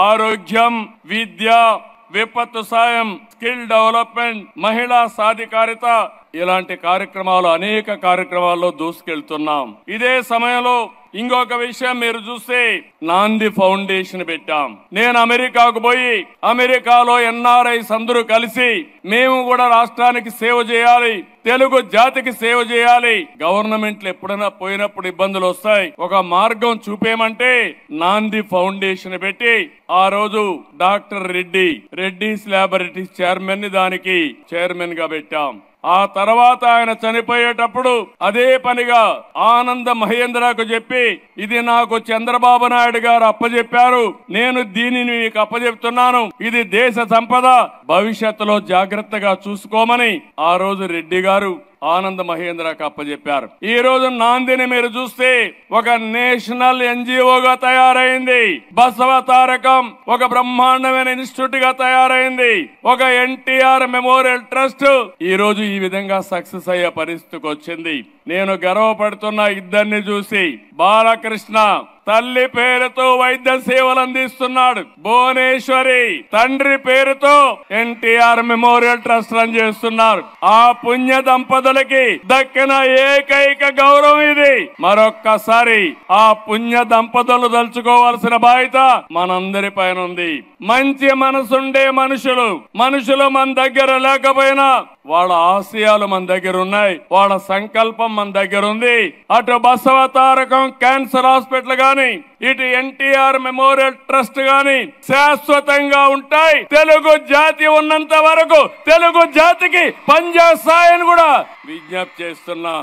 ఆరోగ్యం, విద్య, విపత్తు సాయం, స్కిల్ డెవలప్మెంట్, మహిళా సాధికారిత ఇలాంటి కార్యక్రమాలు అనేక కార్యక్రమాల్లో దూసుకెళ్తున్నాం. ఇదే సమయంలో ఇంకొక విషయం మీరు చూస్తే నాంది ఫౌండేషన్ పెట్టాం. నేను అమెరికాకు పోయి అమెరికాలో ఎన్ఆర్ఐస్ అందరూ కలిసి మేము కూడా రాష్ట్రానికి సేవ చేయాలి, తెలుగు జాతికి సేవ చేయాలి, గవర్నమెంట్లు ఎప్పుడైనా పోయినప్పుడు ఇబ్బందులు వస్తాయి, ఒక మార్గం చూపేమంటే నాంది ఫౌండేషన్ పెట్టి ఆ రోజు డాక్టర్ రెడ్డిస్ ల్యాబొరేటరీస్ చైర్మన్ ని దానికి చైర్మన్ గా పెట్టాం. ఆ తర్వాత ఆయన చనిపోయేటప్పుడు అదే పనిగా ఆనంద మహేంద్రకు చెప్పి ఇది నాకు చంద్రబాబు నాయుడు గారు అప్పచెప్పారు, నేను దీనిని మీకు అప్పచెప్తున్నాను, ఇది దేశ సంపద, భవిష్యత్తులో జాగ్రత్తగా చూసుకోమని ఆ రోజు రెడ్డి గారు ఆనంద మహేంద్రకు అప్పచెప్పారు. ఈ రోజు నాందిని మీరు చూస్తే ఒక నేషనల్ ఎన్జిఓగా తయారైంది, బసవ తారకం ఒక బ్రహ్మాండమైన ఇన్స్టిట్యూట్ గా తయారైంది, ఒక ఎన్టీఆర్ మెమోరియల్ ట్రస్ట్ ఈ రోజు ఈ విధంగా సక్సెస్ అయ్యే పరిస్థితికి వచ్చింది. నేను గర్వపడుతున్న ఇద్దరిని చూసి. బాలకృష్ణ తల్లి పేరుతో వైద్య సేవలు అందిస్తున్నాడు, భువనేశ్వరి తండ్రి పేరుతో ఎన్టీఆర్ మెమోరియల్ ట్రస్ట్ రన్ చేస్తున్నారు. ఆ పుణ్య దంపతులకి దక్కిన ఏకైక గౌరవం ఇది. మరొక్కసారి ఆ పుణ్య దంపతులు తలుచుకోవాల్సిన బాధ్యత మనందరి పైన ఉంది. మంచి మనసుండే మనుషులు మన దగ్గర లేకపోయినా వాళ్ళ ఆశయాలు మన దగ్గర ఉన్నాయి, వాళ్ళ సంకల్పం మన దగ్గర ఉంది. అటు బసవ తారకం క్యాన్సర్ హాస్పిటల్ గాని, ఇటు ఎన్టీఆర్ మెమోరియల్ ట్రస్ట్ గాని శాశ్వతంగా ఉంటాయి. తెలుగు జాతి ఉన్నంత వరకు తెలుగు జాతికి పనిచేస్తాయని కూడా విజ్ఞప్తి చేస్తున్నా.